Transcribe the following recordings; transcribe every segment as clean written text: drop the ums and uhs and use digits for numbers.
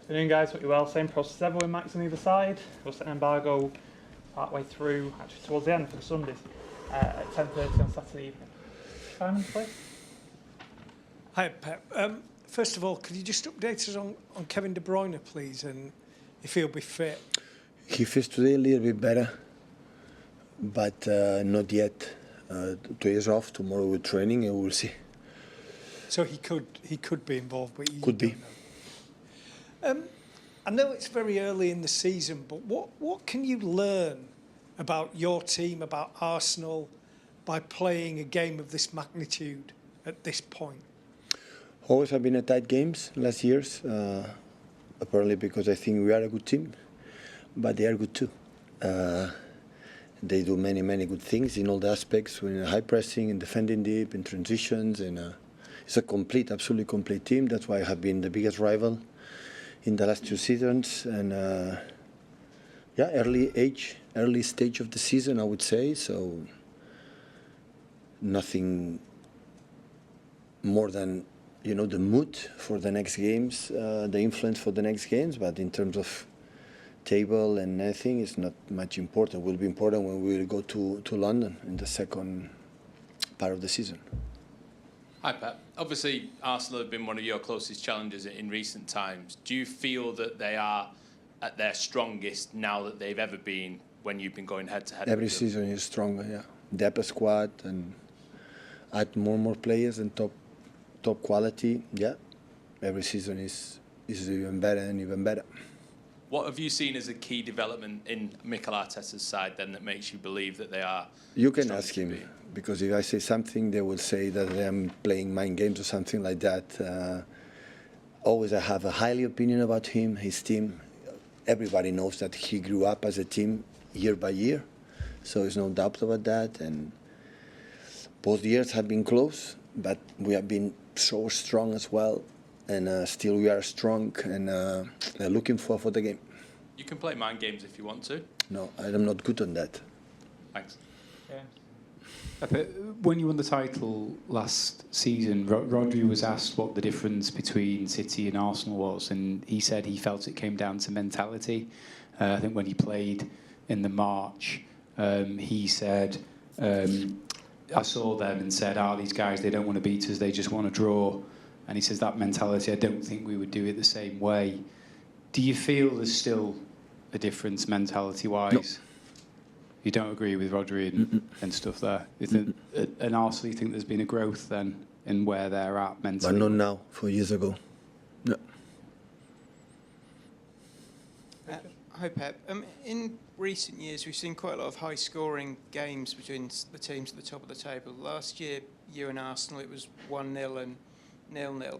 Afternoon, guys. Hope you're well. Same process ever with Max on either side. We'll set an embargo partway through, actually towards the end for the Sundays, at 10:30 on Saturday evening. Simon, please. Hi, Pep. First of all, could you just update us on Kevin De Bruyne, please, and if he'll be fit? He feels today a little bit better, but not yet. 2 days off. Tomorrow we're training, and we'll see. So he could be involved, but you Could be. don't know. I know it's very early in the season, but what can you learn about your team, about Arsenal, by playing a game of this magnitude at this point? Always have been a tight games last years, apparently because I think we are a good team, but they are good too. They do many good things in all the aspects, in high pressing, in defending deep, in transitions, and it's a absolutely complete team. That's why I have been the biggest rival in the last 2 seasons, and early stage of the season, I would say. So nothing more than the mood for the next games, the influence for the next games. But in terms of table and everything, it's not much important. It will be important when we will go to London in the second part of the season. Hi, Pep. Obviously, Arsenal have been one of your closest challengers in recent times. Do you feel that they are at their strongest now that they've ever been when you've been going head-to-head? Every season is stronger, yeah. Depth squad and add more players and top quality, yeah. Every season is even better and even better. What have you seen as a key development in Mikel Arteta's side then that makes you believe that they are? You can ask him, because if I say something, they will say that I am playing mind games or something like that. Always I have a highly opinion about him, his team. Everybody knows that he grew up as a team year by year, so there's no doubt about that. And both years have been close, but we have been so strong as well. And still we are strong and looking forward for the game. You can play mind games if you want to. No, I'm not good on that. Thanks. Yeah. When you won the title last season, Rodri was asked what the difference between City and Arsenal was, and he said he felt it came down to mentality. I think when he played in the March, he said, I saw them and said, these guys, they don't want to beat us, they just want to draw. And he says that mentality, I don't think we would do it the same way. Do you feel there's still a difference mentality-wise? No. You don't agree with Rodri and stuff there? And Arsenal, you think there's been a growth then in where they're at mentally? But not now, 4 years ago. No. Hi, Pep. In recent years, we've seen quite a lot of high-scoring games between the teams at the top of the table. Last year, you and Arsenal, it was 1-0 and 0-0. Do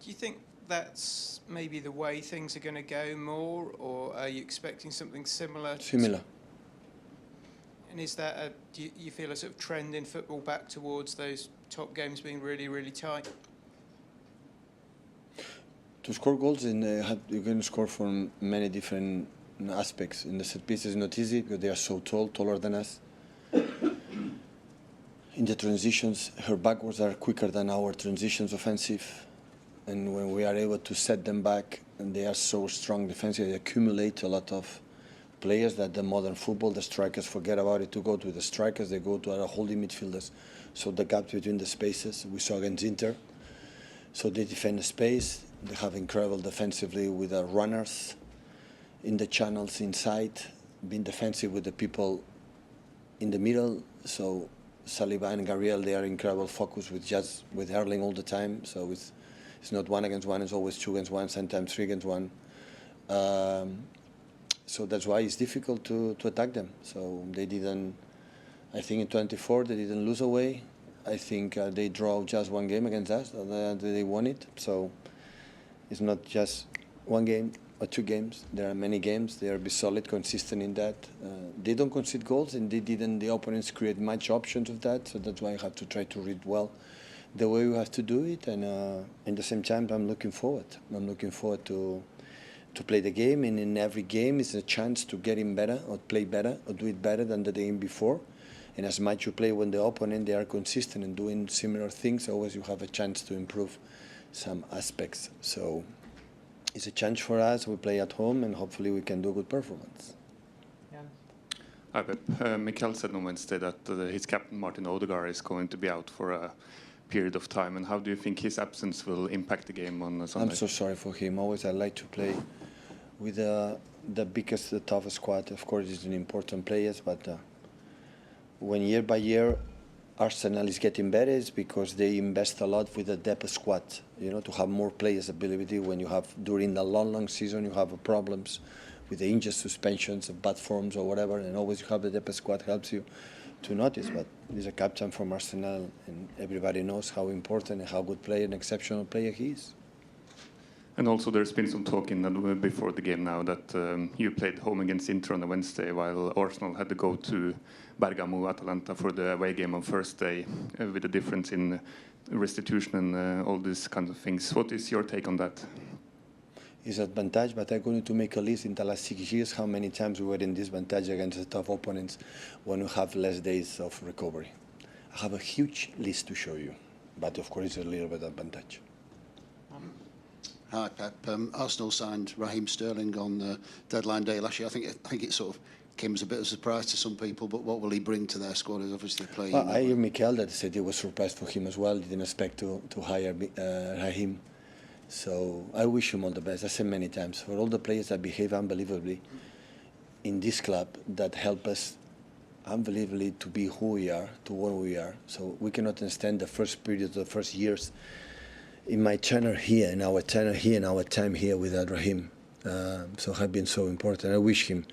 you think that's maybe the way things are going to go more, or are you expecting something similar? Similar. And is that do you feel a sort of trend in football back towards those top games being really tight? To score goals, you can score from many different aspects. In the set piece, it's not easy because they are so tall, taller than us. In the transitions, her backwards are quicker than our transitions offensive. And when we are able to set them back, and they are so strong defensively, they accumulate a lot of players that the modern football, the strikers forget about it to go to the strikers, they go to our holding midfielders. So the gap between the spaces, we saw against Inter. So they defend the space, they have incredible defensively with the runners in the channels inside, being defensive with the people in the middle. So Saliba and Gabriel, they are incredible focus with Erling all the time. So it's not 1 against 1, it's always 2 against 1, sometimes 3 against 1. So that's why it's difficult to attack them. So they didn't, I think in 24 they didn't lose away. I think they draw just 1 game against us, they won it. So it's not just 1 game or 2 games. There are many games. They are be solid, consistent in that. They don't concede goals, and the opponents create much options of that. So that's why I have to try to read well the way we have to do it. And at the same time, I'm looking forward. I'm looking forward to play the game. And in every game is a chance to get in better or play better or do it better than the game before. And as much you play when the opponent, they are consistent and doing similar things, always you have a chance to improve some aspects. So it's a chance for us. We play at home, and hopefully we can do a good performance. Yeah. Hi, Pep. Mikel said on Wednesday that his captain Martin Ødegaard is going to be out for a period of time. And how do you think his absence will impact the game on Sunday? I'm so sorry for him. Always I like to play with the biggest, the toughest squad. Of course, he's an important player, but when year by year Arsenal is getting better, it's because they invest a lot with the depth squad. You know, to have more players' ability. When you have during the long season, you have problems with the injured suspensions, bad forms or whatever, and always you have the depth squad helps you to notice. But he's a captain from Arsenal, and everybody knows how important and how good player, an exceptional player he is. And also there's been some talk before the game now that you played home against Inter on the Wednesday while Arsenal had to go to Bergamo, Atalanta for the away game on Thursday with a difference in restitution and all these kinds of things. What is your take on that? It's advantage, but I'm going to make a list in the last 6 years how many times we were in disadvantage against the tough opponents when we have less days of recovery. I have a huge list to show you, but of course it's a little bit advantage. Hi, Pep. Arsenal signed Raheem Sterling on the deadline day last year. I think it sort of came as a bit of a surprise to some people, but what will he bring to their squad? Is obviously playing. Well, I hear Mikel that said it was a surprise for him as well. He didn't expect to hire Raheem. So I wish him all the best. I said many times, for all the players that behave unbelievably in this club, that help us unbelievably to be who we are, to what we are. So we cannot understand the first period, the first years in my tenure here, in our tenure here, in our time here without Raheem. So have been so important. I wish him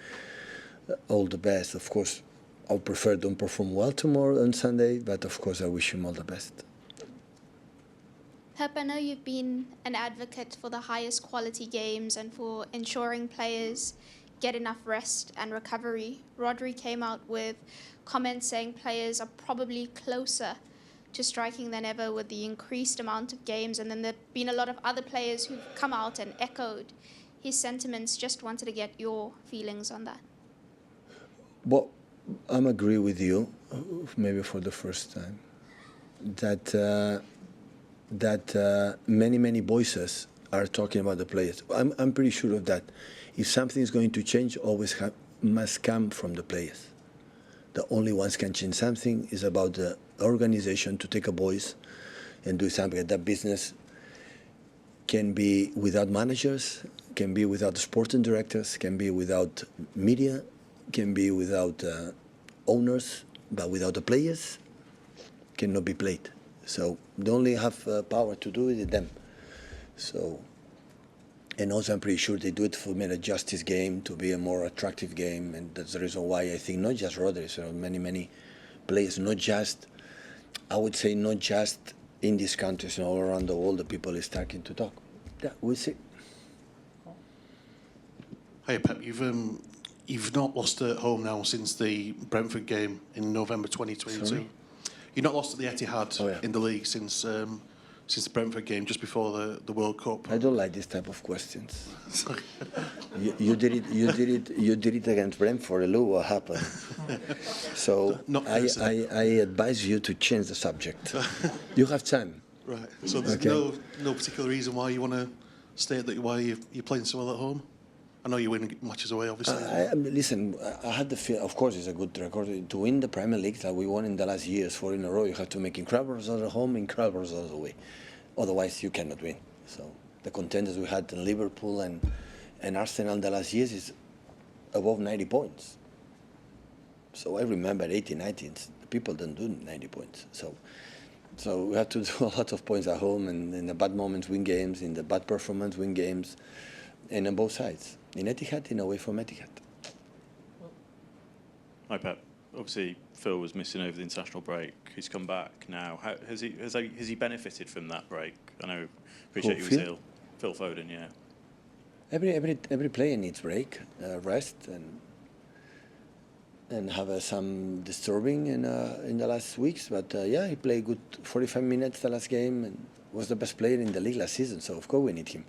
all the best. Of course, I would prefer don't perform well tomorrow on Sunday, but of course I wish him all the best. Pep, I know you've been an advocate for the highest quality games and for ensuring players get enough rest and recovery. Rodri came out with comments saying players are probably closer to striking than ever with the increased amount of games, and then there have been a lot of other players who've come out and echoed his sentiments. Just wanted to get your feelings on that. Well, I'm agree with you, maybe for the first time, that many voices are talking about the players. I'm pretty sure of that. If something is going to change, always must come from the players. The only ones can change something is about the organization to take a voice and do something. That business can be without managers, can be without sporting directors, can be without media, can be without owners, but without the players, cannot be played. So they only have power to do it is them. So, and also I'm pretty sure they do it to make a justice game, to be a more attractive game, and that's the reason why I think not just Rodri, so many players, not just, I would say not just in these countries, all around the world, the people is starting to talk. Yeah, we'll see. Hey Pep, you've not lost at home now since the Brentford game in November 2022. Sorry? You've not lost at the Etihad in the league since the Brentford game, just before the World Cup. I don't like this type of questions. you did it against Brentford. Look what happened. So I advise you to change the subject. You have time. Right. So there's no particular reason why you want to stay at why you're playing so well at home. I know you win matches away, obviously. Listen, I had the feel. Of course, it's a good record to win the Premier League that we won in the last years, 4 in a row. You have to make incredible results at home, incredible results away. Otherwise, you cannot win. So the contenders we had in Liverpool and Arsenal in the last years is above 90 points. So I remember 80, 90. The people don't do 90 points. So we have to do a lot of points at home, and in the bad moments win games, in the bad performance win games, and on both sides. In Etihad, in away from Etihad. Hi Pep. Obviously, Phil was missing over the international break. He's come back now. Has he benefited from that break? I know. Appreciate you was ill. Phil Foden, yeah. Every player needs break, rest, and have some disturbing in the last weeks. But he played good 45 minutes the last game and was the best player in the league last season. So of course we need him.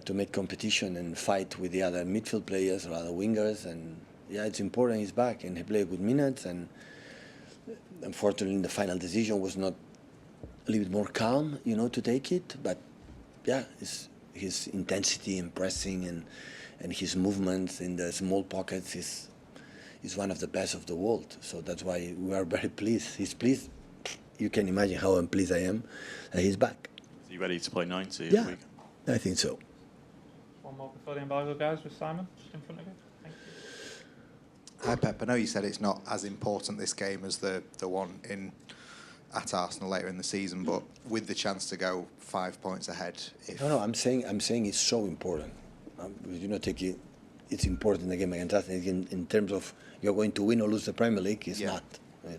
To make competition and fight with the other midfield players or other wingers, and it's important he's back and he played good minutes. And unfortunately, the final decision was not a little bit more calm, to take it. But his intensity in pressing and his movements in the small pockets is one of the best of the world. So that's why we are very pleased. He's pleased. You can imagine how unpleased I am that he's back. Is he ready to play 90? Yeah, I think so. One more before the embargo, guys, with Simon in front of you. Thank you. Hi, Pep. I know you said it's not as important, this game, as the one at Arsenal later in the season, but with the chance to go 5 points ahead. No, I'm saying it's so important. You know, it's important the game against Arsenal. In terms of you're going to win or lose the Premier League, it's not.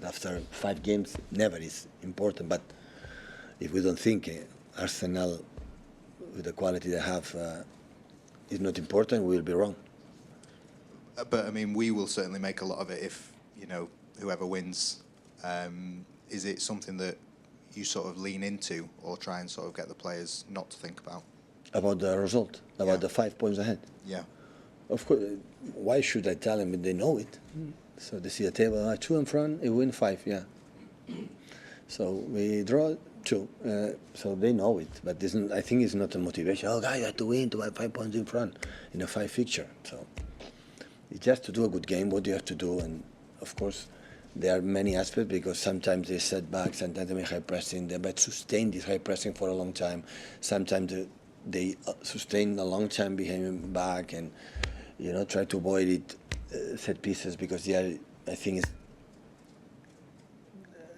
After 5 games, never is important. But if we don't think Arsenal, with the quality they have, is not important, we'll be wrong. But I mean, we will certainly make a lot of it if, you know, whoever wins. Is it something that you sort of lean into or try and sort of get the players not to think about? About the result, about the 5 points ahead. Yeah. Of course, why should I tell them? They know it. So they see the table, 2 in front, you win 5, yeah. So we draw 2, so they know it. But I think it's not a motivation. Oh, guys, you have to win to have 5 points in front in a 5 fixture. So it's just to do a good game, what you have to do. And of course, there are many aspects because sometimes they set back, sometimes they make high pressing, they might sustain this high pressing for a long time. Sometimes they sustain a long time behind back and, you know, try to avoid it, set pieces, because they are, I think,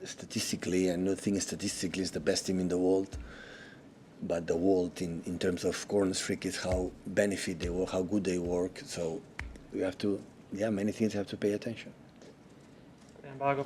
statistically, and I think statistically is the best team in the world. But the world, in terms of corners, free kicks, how benefit they work, how good they work. So we have to, many things have to pay attention. The embargo.